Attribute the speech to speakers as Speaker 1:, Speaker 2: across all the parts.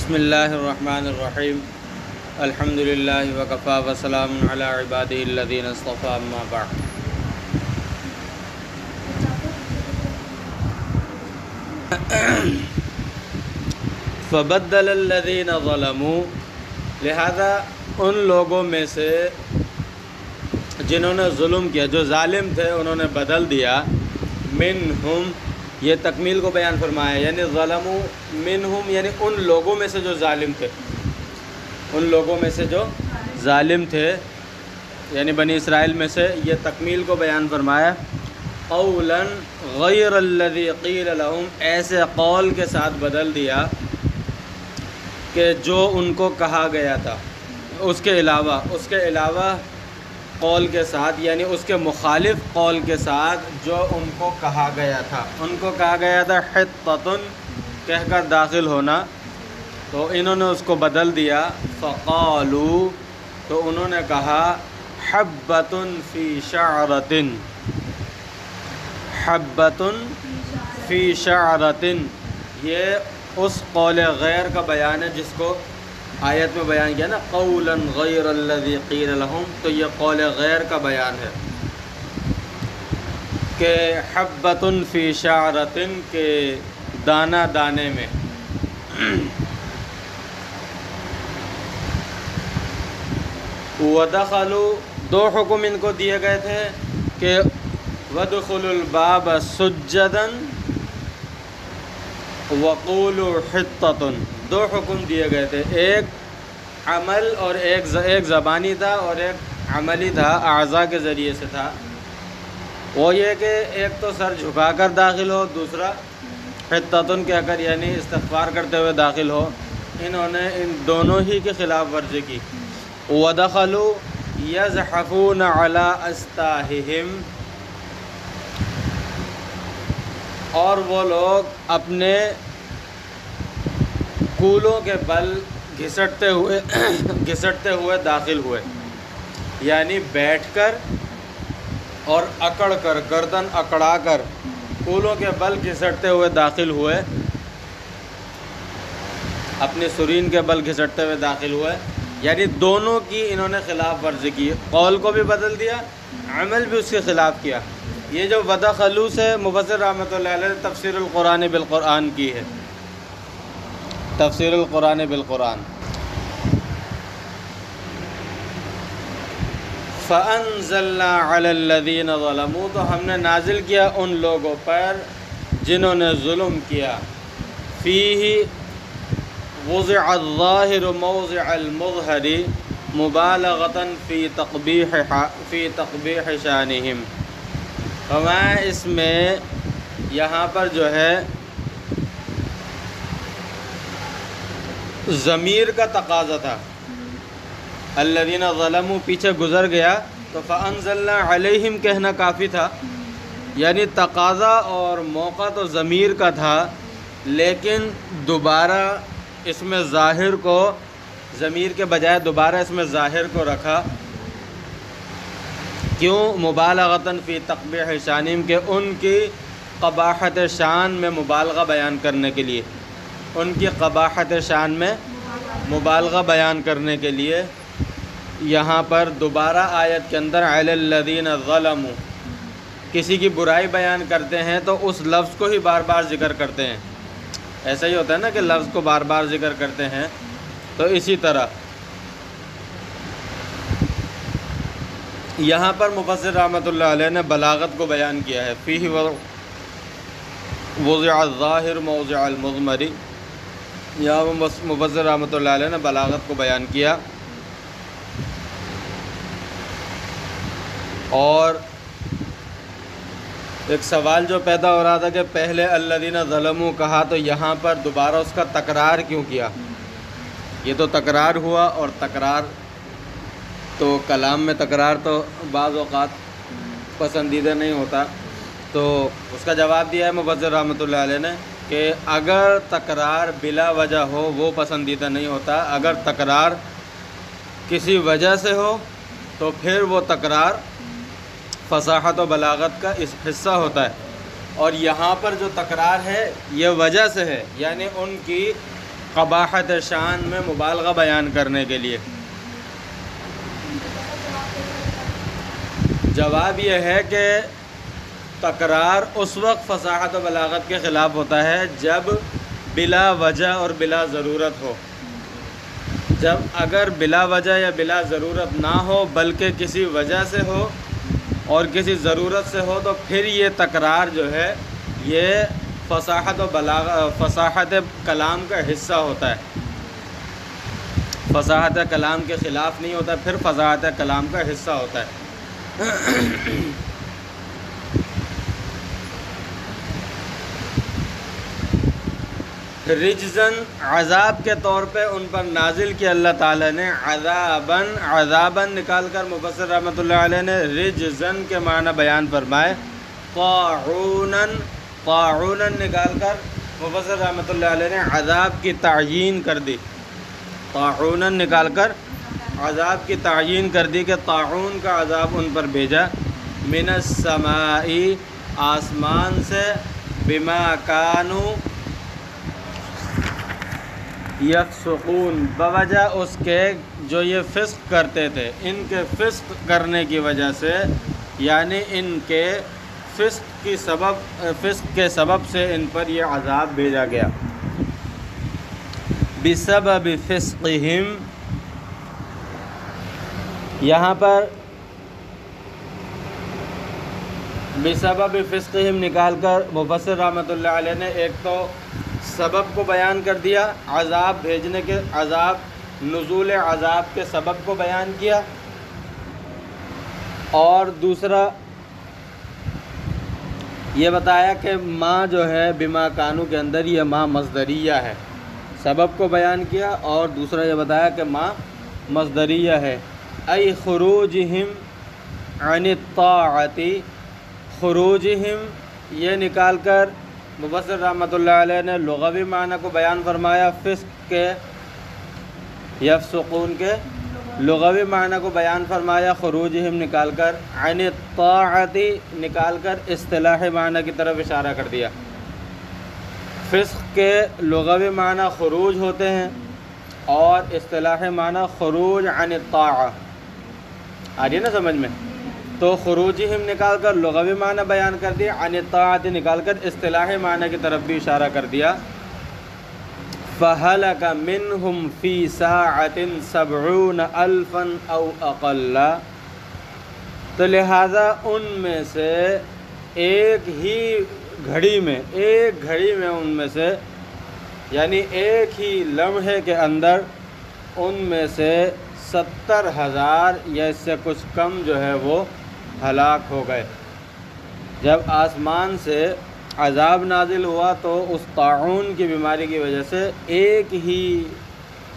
Speaker 1: بسم اللہ الرحمن الرحیم الحمد للہ وکفی وسلام علی عبادہ الذین اصطفی اما بعد۔ فبدل الذین ظلموا، لہذا ان لوگوں میں سے جنہوں نے ظلم کیا، جو ظالم تھے، انہوں نے بدل دیا منہم، یہ تکمیل کو بیان فرمایا، یعنی ظلموا منہم یعنی ان لوگوں میں سے جو ظالم تھے، ان لوگوں میں سے جو ظالم تھے یعنی بنی اسرائیل میں سے، یہ تکمیل کو بیان فرمایا۔ قولا غیر الذی قیل لہم، ایسے قول کے ساتھ بدل دیا کہ جو ان کو کہا گیا تھا، اس کے علاوہ قول کے ساتھ، یعنی اس کے مخالف قول کے ساتھ جو ان کو کہا گیا تھا۔ ان کو کہا گیا تھا حطۃ، کہہ کر داخل ہونا، تو انہوں نے اس کو بدل دیا۔ فقالوا، تو انہوں نے کہا حبۃ فی شعرۃ، حبۃ فی شعرۃ، یہ اس قول غیر کا بیان ہے جس کو آیت میں بیان کیا نا، قولا غیر الذی قیل لہم، تو یہ قول غیر کا بیان ہے کہ حبۃ فی شعرۃ، کے دانہ دانے میں۔ ودخلوا، دو حکم ان کو دیے گئے تھے کہ وادخلوا الباب سجدا وقولوا حطۃ، دو حکم دیے گئے تھے، ایک عمل اور ایک زبانی تھا اور ایک عملی تھا، اعضاء کے ذریعے سے تھا۔ وہ یہ کہ ایک تو سر جھکا کر داخل ہو، دوسرا حطۃ کہہ کر یعنی استغفار کرتے ہوئے داخل ہو۔ انہوں نے ان دونوں ہی کی خلاف ورزی کی۔ ودخلوا یزحفون علی استاہہم، اور وہ لوگ اپنے کولوں کے بل گھسٹتے ہوئے داخل ہوئے، یعنی بیٹھ کر اور اکڑ کر، گردن اکڑا کر کولوں کے بل گھسٹتے ہوئے داخل ہوئے، اپنے سرین کے بل گھسٹتے ہوئے داخل ہوئے، یعنی دونوں کی انہوں نے خلاف ورزی کی، قول کو بھی بدل دیا، عمل بھی اس کے خلاف کیا۔ یہ جو ودخلوا سے مفسر رحمۃ اللہ علیہ نے تفسیر القرآن بالقرآن کی ہے، تفسیر القرآن بالقرآن۔ فَأَنزَلْنَا عَلَى الَّذِينَ ظَلَمُوا، تو ہم نے نازل کیا ان لوگوں پر جنہوں نے ظلم کیا۔ فِيهِ وُضِعَ الظَّاهِرُ مَوْضِعَ الْمُظْهَرِ مُبَالَغَةً فِي تَقْبِيحِ شَانِهِمْ، ہمیں اس میں یہاں پر جو ہے ضمیر کا تقاضا تھا، الذین ظلموا پیچھے گزر گیا تو فانزلنا علیہم کہنا کافی تھا، یعنی تقاضا اور موقع تو ضمیر کا تھا، لیکن دوبارہ اس میں ظاہر کو، ضمیر کے بجائے دوبارہ اس میں ظاہر کو رکھا، کیوں؟ مبالغۃً فی تقبیح شانہم، کہ ان کی قباحت شان میں مبالغہ بیان کرنے کے لیے، ان کی قباحت شان میں مبالغہ بیان کرنے کے لیے یہاں پر دوبارہ آیت کے اندر علی الذین ظلموا، کسی کی برائی بیان کرتے ہیں تو اس لفظ کو ہی بار بار ذکر کرتے ہیں، ایسا ہی ہوتا ہے نا کہ لفظ کو بار بار ذکر کرتے ہیں، تو اسی طرح یہاں پر مفسر رحمۃ اللہ علیہ نے بلاغت کو بیان کیا ہے۔ فیہ وضع الظاہر موضع المضمر، یہاں مفسر رحمۃ اللہ علیہ نے بلاغت کو بیان کیا، اور ایک سوال جو پیدا ہو رہا تھا کہ پہلے الذین ظلموا کہا تو یہاں پر دوبارہ اس کا تکرار کیوں کیا؟ یہ تو تکرار ہوا، اور تکرار تو کلام میں تکرار تو بعض اوقات پسندیدہ نہیں ہوتا، تو اس کا جواب دیا ہے مفسر رحمۃ اللہ علیہ نے کہ اگر تکرار بلا وجہ ہو وہ پسندیدہ نہیں ہوتا، اگر تکرار کسی وجہ سے ہو تو پھر وہ تکرار فصاحت و بلاغت کا اس حصہ ہوتا ہے، اور یہاں پر جو تکرار ہے یہ وجہ سے ہے، یعنی ان کی قباحت شان میں مبالغہ بیان کرنے کے لیے۔ جواب یہ ہے کہ تکرار اس وقت فصاحت و بلاغت کے خلاف ہوتا ہے جب بلا وجہ اور بلا ضرورت ہو۔ جب اگر بلا وجہ یا بلا ضرورت نہ ہو بلکہ کسی وجہ سے ہو اور کسی ضرورت سے ہو تو پھر یہ تکرار جو ہے یہ فصاحت کلام کا حصہ ہوتا ہے، فصاحت کلام کے خلاف نہیں ہوتا، پھر فصاحت کلام کا حصہ ہوتا ہے۔ رجزن عذاب کے طور پہ ان پر نازل کیا اللہ تعالیٰ نے، عذاباً نکال کر مفسر رحمۃ اللہ علیہ نے رجزن کے معنی بیان فرمائے، طاعوناً نکال کر مفسر رحمۃ اللہ علیہ نے عذاب کی تعیین کر دی، طاعوناً نکال کر عذاب کی تعیین کر دی کہ طاعون کا عذاب ان پر بھیجا، من السماء آسمان سے، بما کانوا یفسقون بوجہ اس کے جو یہ فسق کرتے تھے، ان کے فسق کرنے کی وجہ سے، یعنی ان کے فسق کے سبب سے ان پر یہ عذاب بھیجا گیا۔ بسبب فسقہم، یہاں پر بسبب فسقہم نکال کر مفسر رحمۃ اللہ علیہ نے ایک تو سبب کو بیان کر دیا، عذاب بھیجنے کے، عذاب نزول عذاب کے سبب کو بیان کیا، اور دوسرا یہ بتایا کہ ماں جو ہے بما کانو کے اندر یہ ماں مصدریہ ہے، سبب کو بیان کیا، اور دوسرا یہ بتایا کہ ماں مصدریہ ہے۔ ای خروجہم عن الطاعت، خروجہم یہ نکال کر مفسر رحمۃ اللہ علیہ نے لغوی معنی کو بیان فرمایا، فسق کے، یفسقون کے لغوی معنی کو بیان فرمایا، خروجہم نکال کر، عن الطاعت نکال کر اصطلاحی معنی کی طرف اشارہ کر دیا۔ فسق کے لغوی معنی خروج ہوتے ہیں اور اصطلاحی معنی خروج عن الطاعہ، آ رہی ہے نا سمجھ میں؟ تو خروجہم نکال کر لغوی معنی بیان کر دیا، عن الطاعت نکال کر اصطلاحی معنی کی طرف بھی اشارہ کر دیا۔ فَهَلَكَ مِنْهُمْ فِي سَاعَةٍ 70,000 أَوْ أَقَلَّ، تو لہٰذا ان میں سے ایک ہی گھڑی میں، ایک گھڑی میں ان میں سے، یعنی ایک ہی لمحے کے اندر ان میں سے 70,000 یا اس سے کچھ کم جو ہے وہ ہلاک ہو گئے۔ جب آسمان سے عذاب نازل ہوا تو اس طاعون کی بیماری کی وجہ سے ایک ہی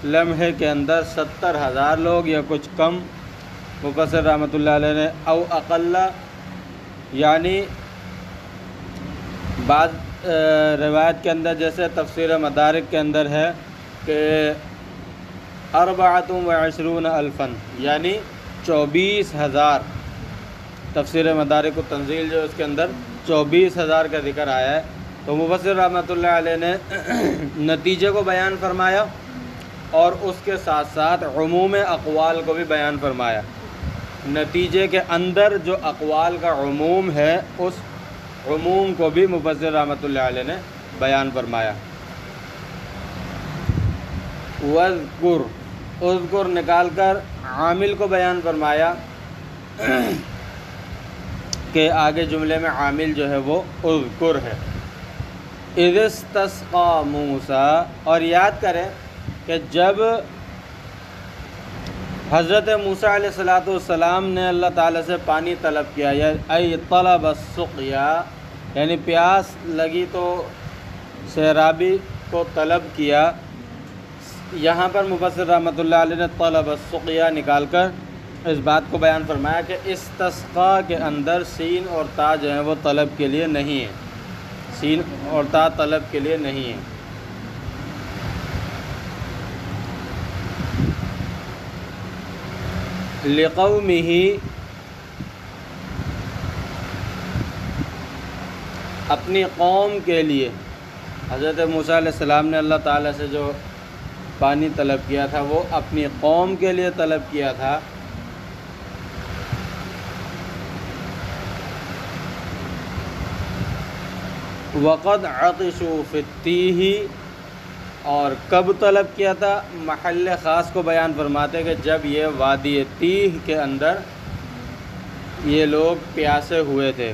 Speaker 1: لمحے کے اندر 70,000 لوگ یا کچھ کم، مفسر رحمۃ اللہ علیہ نے او اقل، یعنی بعض روایت کے اندر جیسے تفسیر مدارک کے اندر ہے کہ 24,000 یعنی 24,000، تفسیر مدارک و تنزیل جو اس کے اندر 24,000 کا ذکر آیا ہے، تو مفسر رحمۃ اللہ علیہ نے نتیجے کو بیان فرمایا اور اس کے ساتھ ساتھ عموم اقوال کو بھی بیان فرمایا۔ نتیجے کے اندر جو اقوال کا عموم ہے اس عموم کو بھی مفسر رحمۃ اللہ علیہ نے بیان فرمایا۔ وَاذْكُرْ، اذکر نکال کر عامل کو بیان فرمایا کہ آگے جملے میں عامل جو ہے وہ اذکر ہے۔ اذ استسقى موسیٰ، اور یاد کریں کہ جب حضرت موسیٰ علیہ السلام نے اللہ تعالیٰ سے پانی طلب کیا، یا ای طلب السقیا، یعنی پیاس لگی تو سیرابی کو طلب کیا، یہاں پر مفسر رحمۃ اللہ علیہ نے طلب السقیا نکال کر اس بات کو بیان فرمایا کہ استسقا کے اندر سین اور تا جو ہیں وہ طلب کے لیے نہیں ہیں، سین اور تا طلب کے لیے نہیں ہیں۔ لقومہ، اپنی قوم کے لیے، حضرت موسیٰ علیہ السلام نے اللہ تعالیٰ سے جو پانی طلب کیا تھا وہ اپنی قوم کے لیے طلب کیا تھا، وقد عطشوا فی التیہ، اور کب طلب کیا تھا؟ محل خاص کو بیان فرماتے کہ جب یہ وادی تیہ کے اندر یہ لوگ پیاسے ہوئے تھے،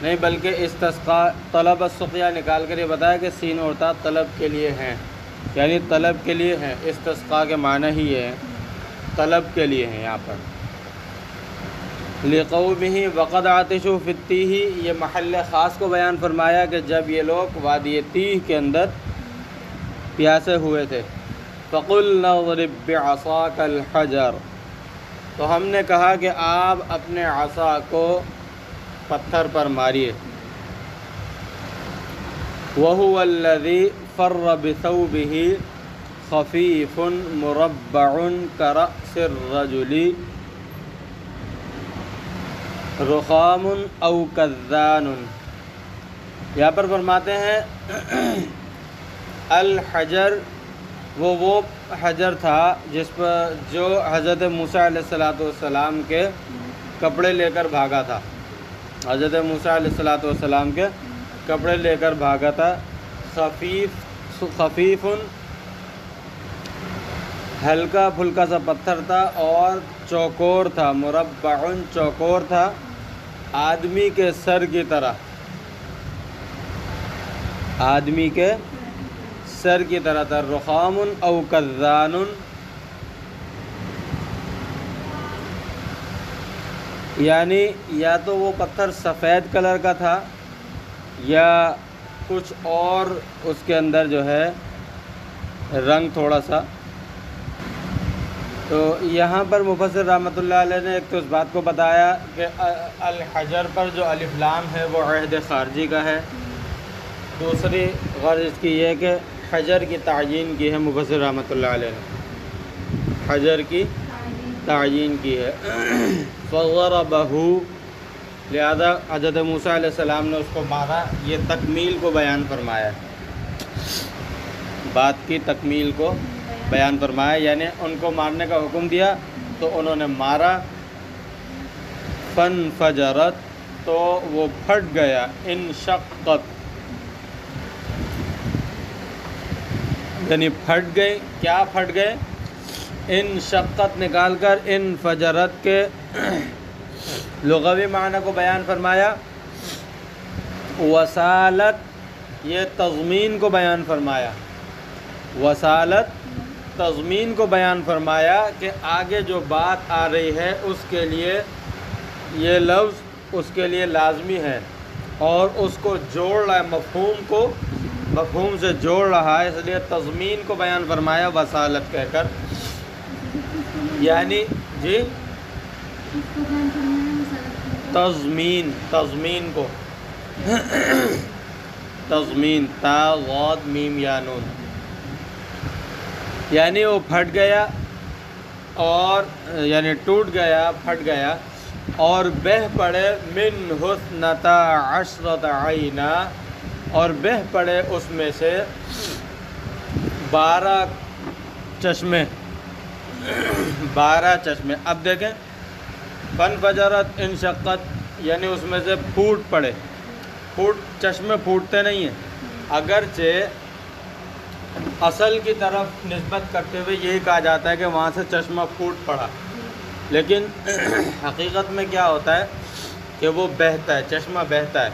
Speaker 1: نہیں بلکہ استسقاء طلب السقیا نکال کر یہ بتایا کہ سین اور تا طلب کے لیے ہیں، یعنی طلب کے لیے ہیں، استسقاء کے معنی ہی ہے طلب کے لیے ہیں یہاں پر۔ لقومہ وقد عطشوا فی التیہ، یہ محل خاص کو بیان فرمایا کہ جب یہ لوگ وادی تیہ کے اندر پیاسے ہوئے تھے۔ فقلنا اضرب بعصاک الحجر، تو ہم نے کہا کہ آپ اپنے عصا کو پتھر پر ماریے۔ وَهُوَ الَّذِي فَرَّ بِثَوْبِهِ خَفِيفٌ مُرَبَّعٌ كَرَأْسِ الرَّجُلِ رُخَامٌ أَوْ كَذَّانٌ۔ یہاں پر فرماتے ہیں الحجر، وہ حجر تھا جس پر جو حضرت موسیٰ علیہ السلام کے کپڑے لے کر بھاگا تھا، حضرت موسیٰ علیہ السلام کے کپڑے لے کر بھاگا تھا۔ خفیف، ہلکا پھلکا سا پتھر تھا، اور چوکور تھا، مربع چوکور تھا، آدمی کے سر کی طرح، آدمی کے سر کی طرح تھا۔ رخام او کذان، یعنی یا تو وہ پتھر سفید کلر کا تھا یا کچھ اور اس کے اندر جو ہے رنگ تھوڑا سا۔ تو یہاں پر مفسر رحمۃ اللہ علیہ نے ایک تو اس بات کو بتایا کہ الحجر پر جو الف لام ہے وہ عہد خارجی کا ہے، دوسری غرض اس کی یہ کہ حجر کی تعیین کی ہے مفسر رحمۃ اللہ علیہ نے، حجر کی تعیین کی ہے۔ فضربہ، لہذا حضرت موسیٰ علیہ السلام نے اس کو مارا۔ یہ تکمیل کو بیان فرمایا، بات کی تکمیل کو بیان فرمایا، یعنی ان کو مارنے کا حکم دیا تو انہوں نے مارا۔ فانفجرت، تو وہ پھٹ گیا، انشقت یعنی پھٹ گئے۔ کیا پھٹ گئے؟ انشقت نکال کر انفجرت کے لغوی معنی کو بیان فرمایا۔ وسالت، یہ تضمین کو بیان فرمایا، وسالت تضمین کو بیان فرمایا کہ آگے جو بات آ رہی ہے اس کے لیے یہ لفظ اس کے لیے لازمی ہے، اور اس کو جوڑ رہا ہے، مفہوم کو مفہوم سے جوڑ رہا ہے، اس لیے تضمین کو بیان فرمایا وسالت کہہ کر، یعنی جی تضمین کو تضمین، تا غاد میم یا نون، یعنی وہ پھٹ گیا، اور یعنی ٹوٹ گیا، پھٹ گیا، اور بہہ پڑے من حسنتا عشرت عینا، اور بہہ پڑے اس میں سے 12 چشمے، 12 چشمے۔ اب دیکھیں، فانفجرت انشقت، یعنی اس میں سے پھوٹ پڑے، چشمے پھوٹتے نہیں ہیں، اگرچہ اصل کی طرف نسبت کرتے ہوئے یہی کہا جاتا ہے کہ وہاں سے چشمہ پھوٹ پڑا، لیکن حقیقت میں کیا ہوتا ہے کہ وہ بہتا ہے، چشمہ بہتا ہے،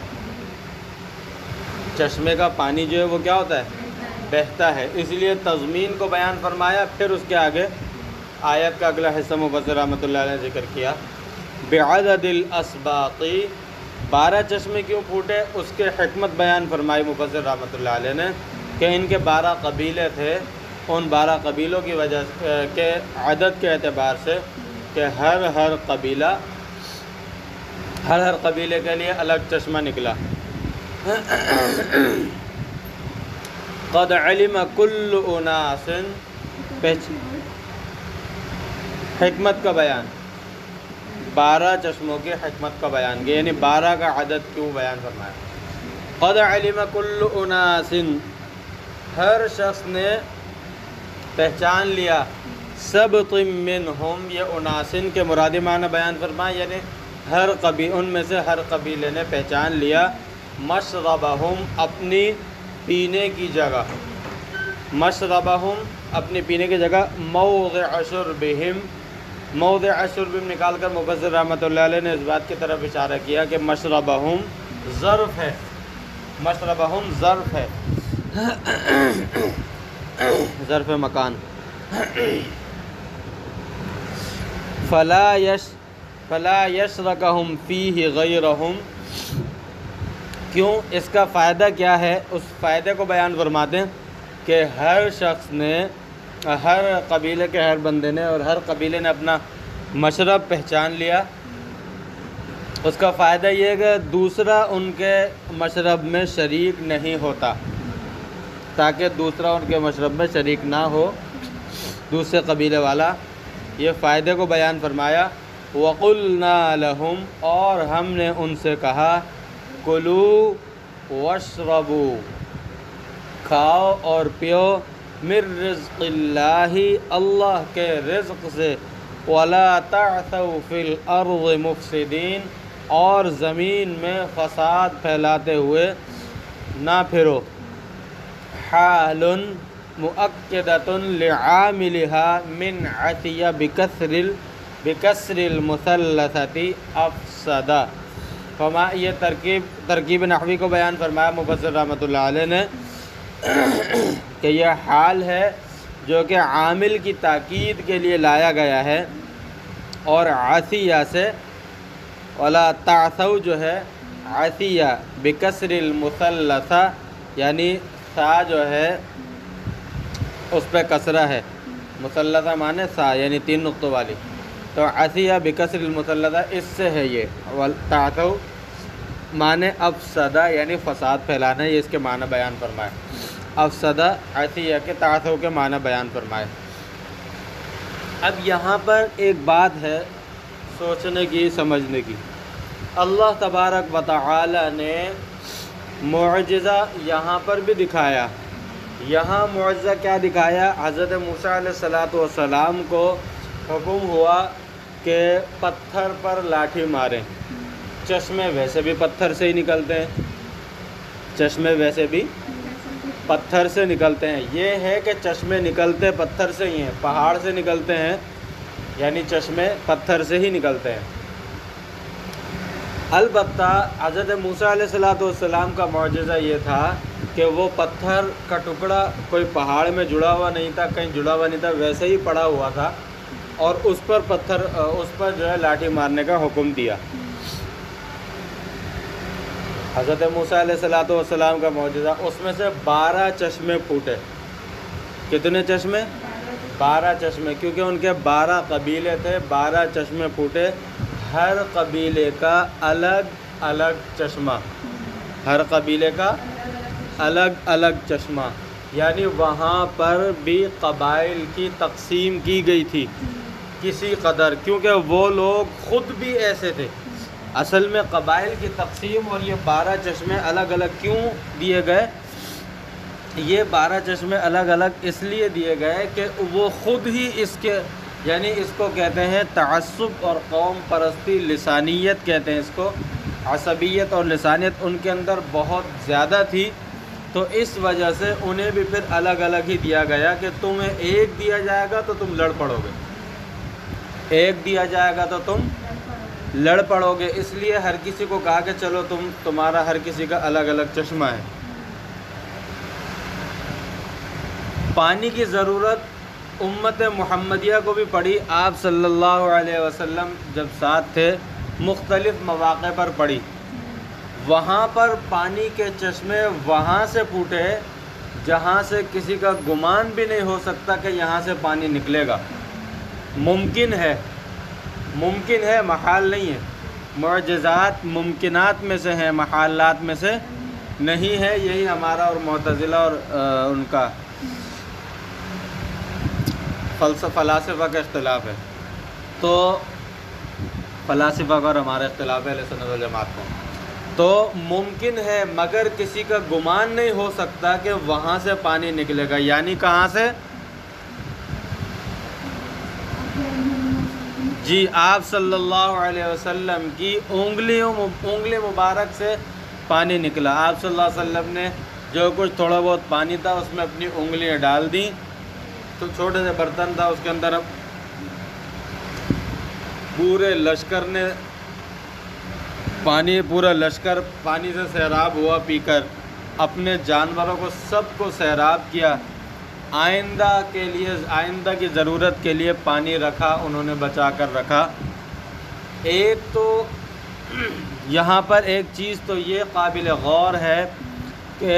Speaker 1: چشمے کا پانی جو ہے وہ کیا ہوتا ہے؟ بہتا ہے، اس لیے تضمین کو بیان فرمایا۔ پھر اس کے آگے آیت کا اگلا حصہ مفسر رحمۃ اللہ علیہ نے ذکر کیا، بعدد الاسباط، 12 چشمے کیوں پھوٹے، اس کے حکمت بیان فرمائی مفسر رحمۃ اللہ علیہ نے کہ ان کے 12 قبیلے تھے، ان 12 قبیلوں کی وجہ کے عدد کے اعتبار سے کہ ہر قبیلے کے لیے الگ چشمہ نکلا۔ قد علم کل اناس، حکمت کا بیان، 12 چشموں کی حکمت کا بیان کیا، یعنی 12 کا عدد کیوں بیان فرمایا۔ قد علم کل اناس، ہر شخص نے پہچان لیا سبط منہم، یہ اناسن کے مرادی معنی بیان فرمائے، یعنی ان میں سے ہر قبیلے نے پہچان لیا مشربہم، اپنی پینے کی جگہ، مشربہم اپنی پینے کی جگہ، موضع شربہم، موضع شربہم نکال کر مفسر رحمۃ اللہ علیہ نے اس بات کی طرف اشارہ کیا کہ مشربہم ظرف ہے، مشربہم ظرف ہے، ظرف مکان۔ فلا یشرکہم فیہ غیرہم، کیوں، اس کا فائدہ کیا ہے، اس فائدے کو بیان فرماتے ہیں کہ ہر شخص نے، ہر قبیلے کے ہر بندے نے اور ہر قبیلے نے اپنا مشرب پہچان لیا۔ اس کا فائدہ یہ ہے کہ دوسرا ان کے مشرب میں شریک نہیں ہوتا، تاکہ دوسرا ان کے مشرب میں شریک نہ ہو دوسرے قبیلے والا، یہ فائدے کو بیان فرمایا۔ وَقُلْنَا لَهُمْ، اور ہم نے ان سے کہا، کُلُوا وَاشْرَبُوا، کھاؤ اور پیو، مِن رِزْقِ اللَّهِ، اللہ کے رزق سے، وَلَا تَعْثَوْا فِي الْأَرْضِ مُفْسِدِينَ، اور زمین میں فساد پھیلاتے ہوئے نہ پھرو۔ حال مؤکدۃ لعاملها من عطیہ بکسر المثلثۃ افسدہ، یہ ترکیب نحوی کو بیان فرمایا مفسر رحمۃ اللہ علیہ نے کہ یہ حال ہے جو کہ عامل کی تاکید کے لیے لایا گیا ہے، اور عطیہ سے ولا تعثوا جو ہے عطیہ بکسر المثلثہ، یعنی سا جو ہے اس پہ کسرہ ہے، مثلثہ مانے سا یعنی 3 نقطوں والی، تو عطیہ بکسر المثلثہ اس سے ہے یہ، تعثوا مانے افسدہ یعنی فساد پھیلانا، یہ اس کے معنی بیان فرمائے، افسدہ عطیہ کے تعثوا کے معنی بیان فرمائے۔ اب یہاں پر ایک بات ہے سوچنے کی، سمجھنے کی، اللہ تبارک و تعالی نے معجزہ یہاں پر بھی دکھایا۔ یہاں معجزہ کیا دکھایا؟ حضرت موسیٰ علیہ السلام کو حکم ہوا کہ پتھر پر لاٹھی ماریں، چشمے ویسے بھی پتھر سے ہی نکلتے ہیں، چشمے ویسے بھی پتھر سے نکلتے ہیں، یہ ہے کہ چشمے نکلتے پتھر سے ہی ہیں، پہاڑ سے نکلتے ہیں، یعنی چشمے پتھر سے ہی نکلتے ہیں۔ البتہ حضرت موسیٰ علیہ السلام کا معجزہ یہ تھا کہ وہ پتھر کا ٹکڑا کوئی پہاڑ میں جڑا ہوا نہیں تھا، کہیں جڑا ہوا نہیں تھا، ویسے ہی پڑا ہوا تھا، اور اس پر جو ہے لاٹھی مارنے کا حکم دیا۔ حضرت موسیٰ علیہ السلام کا معجزہ، اس میں سے 12 چشمے پھوٹے۔ کتنے چشمے؟ 12 چشمے، کیونکہ ان کے 12 قبیلے تھے، 12 چشمے پھوٹے، ہر قبیلے کا الگ الگ چشمہ، ہر قبیلے کا الگ الگ چشمہ، یعنی وہاں پر بھی قبائل کی تقسیم کی گئی تھی کسی قدر، کیونکہ وہ لوگ خود بھی ایسے تھے۔ اصل میں قبائل کی تقسیم اور یہ 12 چشمے الگ الگ کیوں دیے گئے؟ یہ 12 چشمے الگ الگ اس لیے دیے گئے کہ وہ خود ہی اس کے، یعنی اس کو کہتے ہیں تعصب اور قوم پرستی، لسانیت کہتے ہیں اس کو، عصبیت اور لسانیت ان کے اندر بہت زیادہ تھی، تو اس وجہ سے انہیں بھی پھر الگ الگ ہی دیا گیا کہ تمہیں ایک دیا جائے گا تو تم لڑ پڑو گے، ایک دیا جائے گا تو تم لڑ پڑو گے، اس لیے ہر کسی کو کہا کہ چلو تمہارا ہر کسی کا الگ الگ چشمہ ہے۔ پانی کی ضرورت امت محمدیہ کو بھی پڑی، آپ صلی اللہ علیہ وسلم جب ساتھ تھے مختلف مواقع پر پڑی، وہاں پر پانی کے چشمے وہاں سے پھوٹے جہاں سے کسی کا گمان بھی نہیں ہو سکتا کہ یہاں سے پانی نکلے گا، ممکن ہے، محال نہیں ہے، معجزات ممکنات میں سے ہیں، محالات میں سے نہیں ہے۔ یہی ہمارا اور معتزلہ اور ان کا فلاسفہ کا اختلاف ہے، تو فلاسفہ کا اور ہمارا اختلاف ہے اہل سنت والجماعت کو، تو ممکن ہے مگر کسی کا گمان نہیں ہو سکتا کہ وہاں سے پانی نکلے گا، یعنی کہاں سے؟ جی آپ صلی اللہ علیہ وسلم کی انگلی مبارک سے پانی نکلا۔ آپ صلی اللہ علیہ وسلم نے جو کچھ تھوڑا بہت پانی تھا اس میں اپنی انگلیاں ڈال دیں، تو چھوٹے سے برتن تھا اس کے اندر اب پورے لشکر نے پورا لشکر پانی سے سیراب ہوا پی کر، اپنے جانوروں کو سب کو سیراب کیا۔ آئندہ کی ضرورت کے لیے پانی رکھا، انہوں نے بچا کر رکھا۔ ایک تو یہاں پر ایک چیز تو یہ قابل غور ہے کہ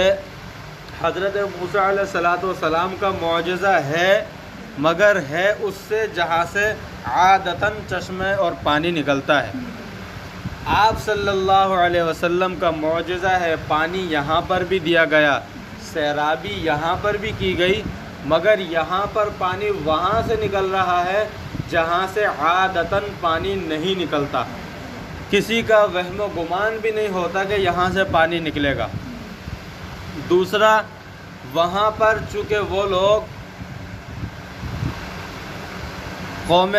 Speaker 1: حضرت موسیٰ علیہ السلام کا معجزہ ہے، مگر ہے اس سے جہاں سے عادتاً چشمے اور پانی نکلتا ہے۔ آپ صلی اللہ علیہ وسلم کا معجزہ ہے، پانی یہاں پر بھی دیا گیا، سیرابی یہاں پر بھی کی گئی، مگر یہاں پر پانی وہاں سے نکل رہا ہے جہاں سے عادتاً پانی نہیں نکلتا۔ کسی کا وہم و گمان بھی نہیں ہوتا کہ یہاں سے پانی نکلے گا۔ دوسرا، وہاں پر چونکہ وہ لوگ قوم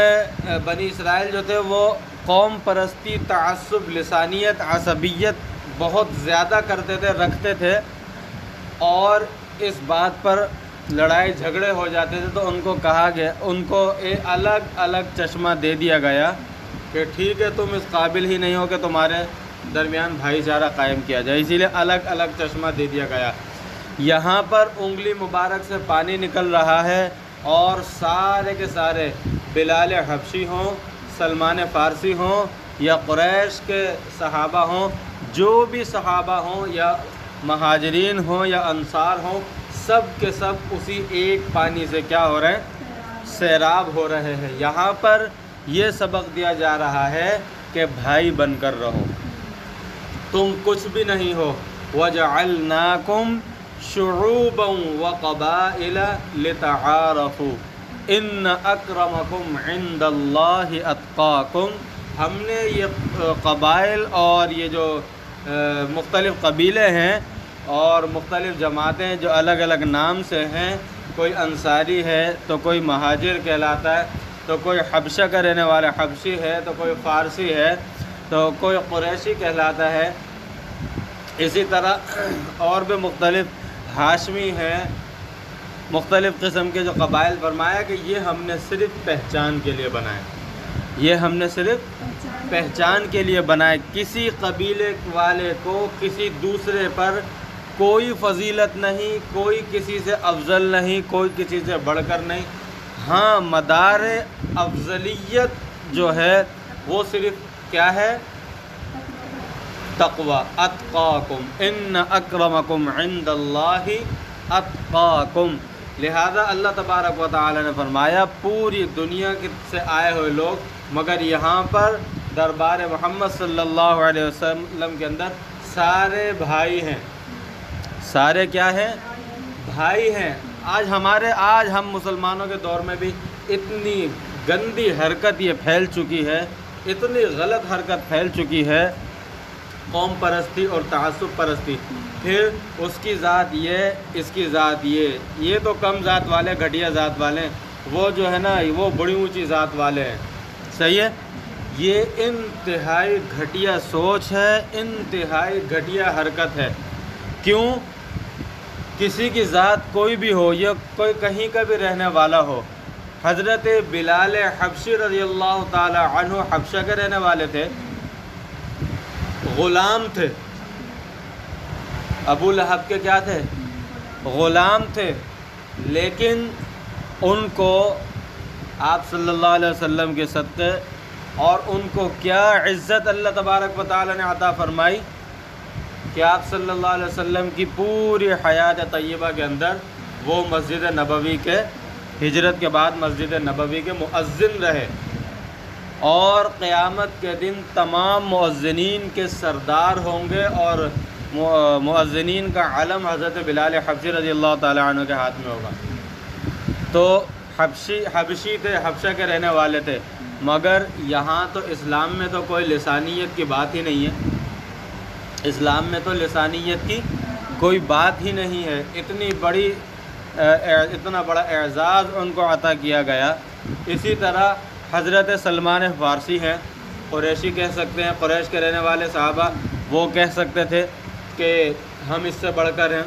Speaker 1: بنی اسرائیل جو تھے وہ قوم پرستی، تعصب، لسانیت، عصبیت بہت زیادہ کرتے تھے، رکھتے تھے، اور اس بات پر لڑائی جھگڑے ہو جاتے تھے، تو ان کو کہا گیا، ان کو ایک الگ الگ چشمہ دے دیا گیا کہ ٹھیک ہے تم اس قابل ہی نہیں ہو کہ تمہارے درمیان بھائی چارہ قائم کیا جائے، اسی لیے الگ الگ چشمہ دے دیا گیا۔ یہاں پر انگلی مبارک سے پانی نکل رہا ہے، اور سارے کے سارے بلال حبشی ہوں، سلمان فارسی ہوں، یا قریش کے صحابہ ہوں، جو بھی صحابہ ہوں یا مہاجرین ہوں یا انصار ہوں، سب کے سب اسی ایک پانی سے کیا ہو رہے ہیں؟ سیراب ہو رہے ہیں۔ یہاں پر یہ سبق دیا جا رہا ہے کہ بھائی بن کر رہو، تم کچھ بھی نہیں ہو۔ وَجَعَلْنَاكُمْ شُعُوبًا وَقَبَائِلَ لِتَعَارَفُوا إِنَّ أَكْرَمَكُمْ عِنْدَ اللَّهِ أَتْقَاكُمْ، ہم نے یہ قبائل اور یہ جو مختلف قبیلے ہیں اور مختلف جماعتیں جو الگ الگ نام سے ہیں، کوئی انصاری ہے تو کوئی مہاجر کہلاتا ہے، تو کوئی حبشہ کا رہنے والا حبشی ہے، تو کوئی فارسی ہے، تو کوئی قریشی کہلاتا ہے، اسی طرح اور بھی مختلف ہاشمی ہیں، مختلف قسم کے جو قبائل، فرمایا کہ یہ ہم نے صرف پہچان کے لیے بنائے، یہ ہم نے صرف پہچان کے لیے بنائے۔ کسی قبیلے والے کو کسی دوسرے پر کوئی فضیلت نہیں، کوئی کسی سے افضل نہیں، کوئی کسی سے بڑھ کر نہیں۔ ہاں، مدار افضلیت جو ہے وہ صرف کیا ہے؟ تقوی، اتقاکم، ان اکرمکم عند اللہ اتقاکم۔ لہذا اللہ تبارک و تعالی نے فرمایا پوری دنیا سے آئے ہوئے لوگ، مگر یہاں پر دربار محمد صلی اللہ علیہ وسلم کے اندر سارے بھائی ہیں۔ سارے کیا ہیں؟ بھائی ہیں۔ آج ہم مسلمانوں کے دور میں بھی اتنی گندی حرکت یہ پھیل چکی ہے، اتنی غلط حرکت پھیل چکی ہے، قوم پرستی اور تعصب پرستی، پھر اس کی ذات یہ، اس کی ذات یہ تو کم ذات والے، گھٹیا ذات والے، وہ جو ہے نا وہ بڑی اونچی ذات والے ہیں، صحیح ہے؟ یہ انتہائی گھٹیا سوچ ہے، انتہائی گھٹیا حرکت ہے۔ کیوں؟ کسی کی ذات کوئی بھی ہو، یا کوئی کہیں کا بھی رہنے والا ہو، حضرت بلال حبشی رضی اللہ تعالی عنہ حبشہ کے رہنے والے تھے، غلام تھے، ابو لہب کے کیا تھے؟ غلام تھے، لیکن ان کو آپ صلی اللہ علیہ وسلم کے صدقے اور ان کو کیا عزت اللہ تبارک و تعالی نے عطا فرمائی کہ آپ صلی اللہ علیہ وسلم کی پوری حیات طیبہ کے اندر وہ مسجد نبوی کے، ہجرت کے بعد مسجد نبوی کے مؤذن رہے، اور قیامت کے دن تمام مؤذنین کے سردار ہوں گے، اور مؤذنین کا علم حضرت بلال حبشی رضی اللہ تعالی عنہ کے ہاتھ میں ہوگا۔ تو حبشی تھے، حبشہ کے رہنے والے تھے، مگر یہاں تو اسلام میں تو کوئی لسانیت کی بات ہی نہیں ہے، اسلام میں تو لسانیت کی کوئی بات ہی نہیں ہے۔ اتنا بڑا اعزاز ان کو عطا کیا گیا اسی طرح حضرت سلمان فارسی ہیں، قریشی کہہ سکتے ہیں، قریش کے رہنے والے صحابہ، وہ کہہ سکتے تھے کہ ہم اس سے بڑھ کر ہیں،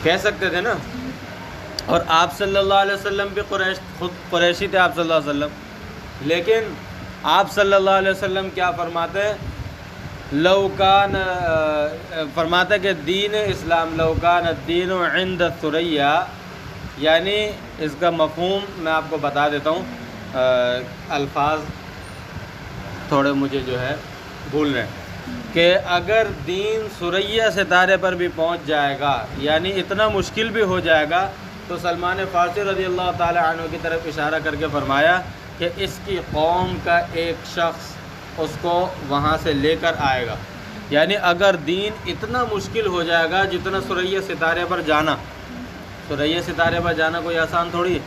Speaker 1: کہہ سکتے تھے نا۔ اور آپ صلی اللہ علیہ وسلم بھی خود قریشی تھے آپ صلی اللہ علیہ وسلم، لیکن آپ صلی اللہ علیہ وسلم کیا فرماتے ہیں؟ فرماتے کہ دین اسلام لوکان الدین عند الثریا، یعنی اس کا مفہوم میں آپ کو بتا دیتا ہوں، الفاظ تھوڑے مجھے جو ہے بھول رہے ہیں، کہ اگر دین ثریا ستارے پر بھی پہنچ جائے گا، یعنی اتنا مشکل بھی ہو جائے گا، تو سلمان فارسی رضی اللہ تعالی عنہ کی طرف اشارہ کر کے فرمایا کہ اس کی قوم کا ایک شخص اس کو وہاں سے لے کر آئے گا، یعنی اگر دین اتنا مشکل ہو جائے گا جتنا ثریا ستارے پر جانا، ثریا ستارے پر جانا کوئی آسان تھوڑی،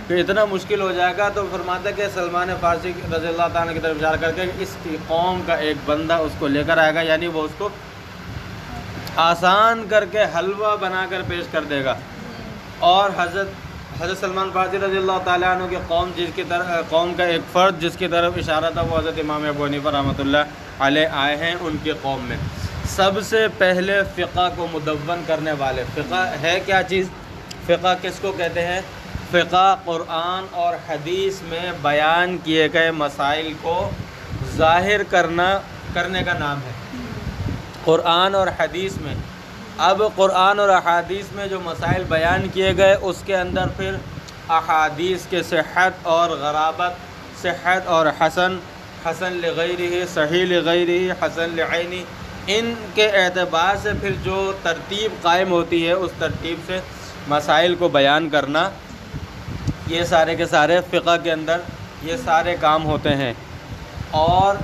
Speaker 1: کہ اتنا مشکل ہو جائے گا، تو فرماتا ہے کہ سلمان فارسی رضی اللہ تعالیٰ کی طرف اشارہ کر کے اس کی قوم کا ایک بندہ اس کو لے کر آئے گا، یعنی وہ اس کو آسان کر کے حلوہ بنا کر پیش کر دے گا۔ اور حضرت سلمان فارسی رضی اللہ تعالیٰ عنہ کی قوم، جس کی طرف قوم کا ایک فرد جس کی طرف اشارہ تھا، وہ حضرت امام ابو حنیفہ رحمۃ اللہ علیہ آئے ہیں ان کی قوم میں۔ سب سے پہلے فقہ کو مدون کرنے والے، فقہ ہے کیا چیز؟ فقہ کس کو کہتے ہیں؟ فقہ قرآن اور حدیث میں بیان کیے گئے مسائل کو ظاہر کرنے کا نام ہے، قرآن اور حدیث میں۔ اب قرآن اور احادیث میں جو مسائل بیان کیے گئے، اس کے اندر پھر احادیث کے صحت اور غرابت، صحت اور حسن لغیرہ، صحیح لغیرہ، حسن لعینی، ان کے اعتبار سے پھر جو ترتیب قائم ہوتی ہے، اس ترتیب سے مسائل کو بیان کرنا، یہ سارے کے سارے فقہ کے اندر یہ سارے کام ہوتے ہیں۔ اور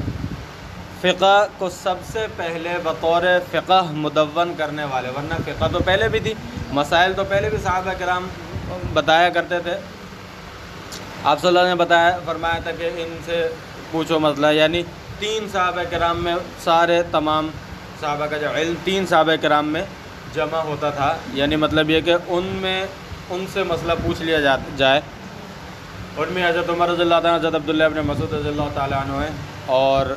Speaker 1: فقہ کو سب سے پہلے بطور فقہ مدون کرنے والے، ورنہ فقہ تو پہلے بھی تھی، مسائل تو پہلے بھی صحابہ کرام بتایا کرتے تھے۔ آپ صلی اللہ علیہ نے فرمایا تھا کہ ان سے پوچھو مسئلہ، یعنی 3 صحابہ کرام میں سارے تمام صحابہ کا جو علم 3 صحابہ کرام میں جمع ہوتا تھا، یعنی مطلب یہ کہ ان سے مسئلہ پوچھ لیا جائے۔ ان میں حضرت عمر رضی اللہ تعالیٰ، حضرت عبداللہ ابن مسعود رضی اللہ تعالیٰ عنہ ہیں، اور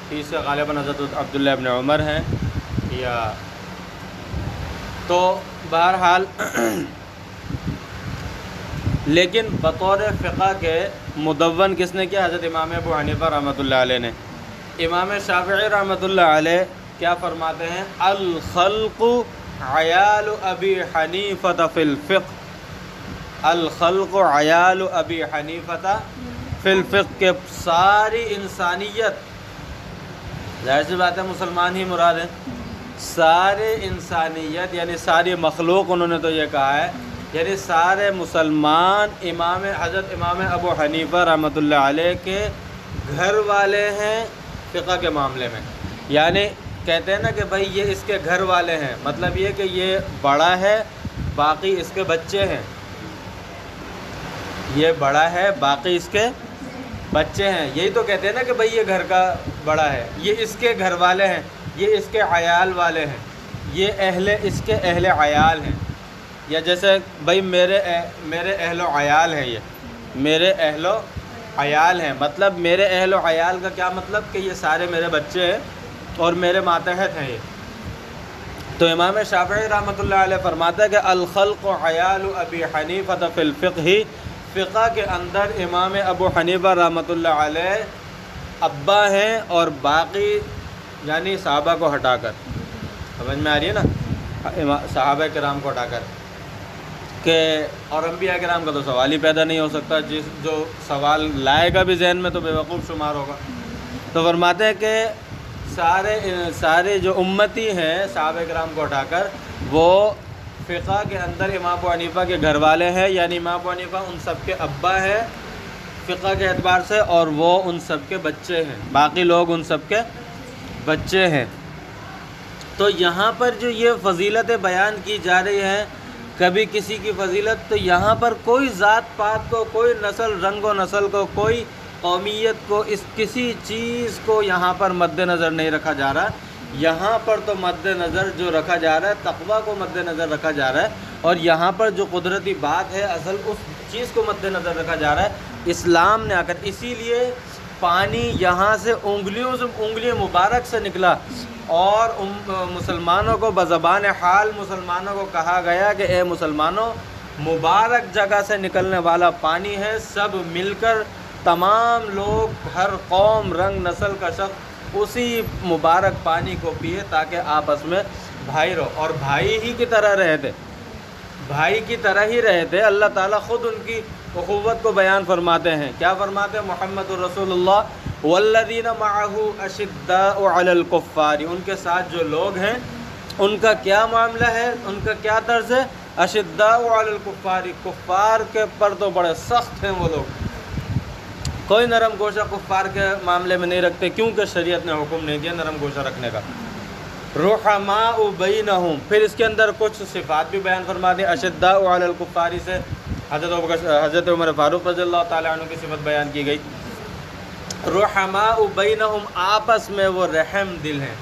Speaker 1: تیسرے غالباً حضرت عبداللہ ابن عمر ہیں، یا تو بہرحال لیکن بطور فقہ کے مدون کس نے کیا؟ حضرت امام ابو حنیفہ رحمۃ اللہ علیہ نے۔ امام شافعی رحمۃ اللہ علیہ کیا فرماتے ہیں؟ الخلق عیال ابی حنیفہ فی الفقہ، الخلق عیال ابی حنیفہ فی الفقہ، کے ساری انسانیت، ظاہر سی بات ہے مسلمان ہی مراد ہے، سارے انسانیت یعنی ساری مخلوق، انہوں نے تو یہ کہا ہے، یعنی سارے مسلمان حضرت امام ابو حنیفہ رحمۃ اللہ علیہ کے گھر والے ہیں فقہ کے معاملے میں۔ یعنی کہتے ہیں نا کہ بھائی یہ اس کے گھر والے ہیں، مطلب یہ کہ یہ بڑا ہے، باقی اس کے بچے ہیں، یہ بڑا ہے، باقی اس کے بچے ہیں، یہی تو کہتے ہیں نا کہ بھائی یہ گھر کا بڑا ہے، یہ اس کے گھر والے ہیں، یہ اس کے عیال والے ہیں، یہ اس کے اہل عیال ہیں، یا جیسے بھائی میرے اہل و عیال ہیں، یہ میرے اہل و عیال ہیں، مطلب میرے اہل و عیال کا کیا مطلب؟ کہ یہ سارے میرے بچے ہیں اور میرے ماتحت ہیں یہ۔ تو امام شافعی رحمۃ اللہ علیہ فرماتا ہے کہ الخلق عیال ابی حنیفہ فی الفقہ، فقہ کے اندر امام ابو حنیفہ رحمۃ اللہ علیہ ابا ہیں، اور باقی یعنی صحابہ کو ہٹا کر، سمجھ میں آ رہی ہے نا، صحابہ کرام کو ہٹا کر، کہ اور انبیاء کرام کا تو سوال ہی پیدا نہیں ہو سکتا، جو سوال لائے گا بھی ذہن میں تو بے وقوف شمار ہوگا۔ تو فرماتے ہیں کہ سارے جو امتی ہیں صحابہ کرام کو ہٹا کر، وہ فقہ کے اندر امام ابو حنیفہ کے گھر والے ہیں، یعنی امام ابو حنیفہ ان سب کے ابا ہیں فقہ کے اعتبار سے، اور وہ ان سب کے بچے ہیں، باقی لوگ ان سب کے بچے ہیں۔ تو یہاں پر جو یہ فضیلتیں بیان کی جا رہی ہیں، کبھی کسی کی فضیلت، تو یہاں پر کوئی ذات پات کو، کوئی نسل، رنگ و نسل کو، کوئی قومیت کو، اس کسی چیز کو یہاں پر مد نظر نہیں رکھا جا رہا۔ یہاں پر تو مد نظر جو رکھا جا رہا ہے، تقویٰ کو مد نظر رکھا جا رہا ہے، اور یہاں پر جو قدرتی بات ہے اصل اس چیز کو مد نظر رکھا جا رہا ہے، اسلام نے آ کر، اسی لیے پانی یہاں سے انگلی مبارک سے نکلا، اور مسلمانوں کو بزبان حال مسلمانوں کو کہا گیا کہ اے مسلمانوں، مبارک جگہ سے نکلنے والا پانی ہے، سب مل کر تمام لوگ، ہر قوم، رنگ، نسل کا شخص اسی مبارک پانی کو پیے تاکہ آپس میں بھائی رہو، اور بھائی ہی کی طرح رہتے، بھائی کی طرح ہی رہتے۔ اللہ تعالیٰ خود ان کی اخوت کو بیان فرماتے ہیں، کیا فرماتے ہیں؟ محمد الرسول اللہ والذین معہ اشداء علی الکفار، ان کے ساتھ جو لوگ ہیں ان کا کیا معاملہ ہے، ان کا کیا طرز ہے؟ اشداء علی الکفار، کفار کے پر تو بڑے سخت ہیں وہ لوگ، کوئی نرم گوشہ کفار کے معاملے میں نہیں رکھتے، کیونکہ شریعت نے حکم نہیں دیا نرم گوشہ رکھنے کا۔ رحماء بینہم، پھر اس کے اندر کچھ صفات بھی بیان فرما دی۔ اشداء علی الکفار سے حضرت عمر فاروق رضی اللہ تعالیٰ عنہ کی صفت بیان کی گئی۔ رحماء بینہم، آپس میں وہ رحم دل ہیں،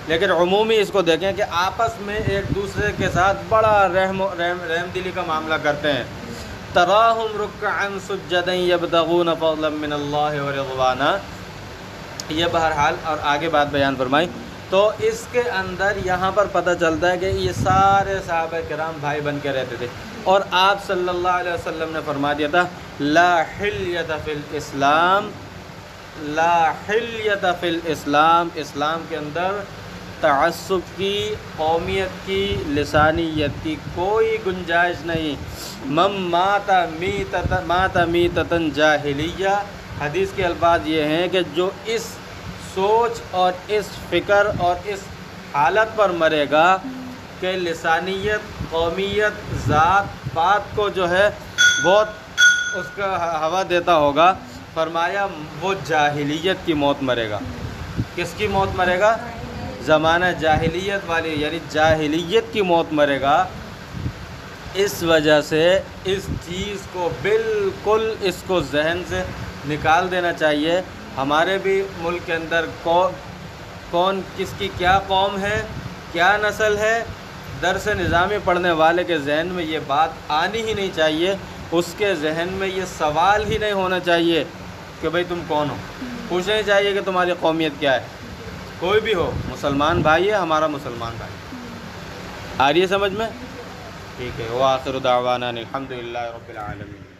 Speaker 1: لیکن عمومی اس کو دیکھیں کہ آپس میں ایک دوسرے کے ساتھ بڑا رحم دلی کا معاملہ کرتے ہیں۔ تراہم رکعا سجدا یبتغون فضلا من اللہ ورضوانا، یہ بہرحال اور آگے بات بیان فرمائی۔ تو اس کے اندر یہاں پر پتہ چلتا ہے کہ یہ سارے صحابہ کرام بھائی بن کے رہتے تھے، اور آپ صلی اللہ علیہ وسلم نے فرما دیا تھا لا حلیۃ فی الاسلام، لا حلیۃ فی الاسلام، اسلام کے اندر تعصب کی، قومیت کی، لسانیت کی کوئی گنجائش نہیں۔ من مات میتۃ جاہلیہ، حدیث کے الفاظ یہ ہیں کہ جو اس سوچ اور اس فکر اور اس حالت پر مرے گا کہ لسانیت، قومیت، ذات پات کو جو ہے بہت اس کا ہوا دیتا ہوگا، فرمایا وہ جاہلیت کی موت مرے گا۔ کس کی موت مرے گا؟ زمانہ جاہلیت والی، یعنی جاہلیت کی موت مرے گا۔ اس وجہ سے اس چیز کو بالکل اس کو ذہن سے نکال دینا چاہیے۔ ہمارے بھی ملک کے اندر کون کس کی کیا قوم ہے، کیا نسل ہے، درس نظامی پڑھنے والے کے ذہن میں یہ بات آنی ہی نہیں چاہیے، اس کے ذہن میں یہ سوال ہی نہیں ہونا چاہیے کہ بھئی تم کون ہو، پوچھنا ہی چاہیے کہ تمہاری قومیت کیا ہے، کوئی بھی ہو، مسلمان بھائی ہے ہمارا مسلمان بھائی۔ آ رہی ہے سمجھ میں؟ ٹھیک ہے، وآخر دعوانا الحمدللہ رب العالمین۔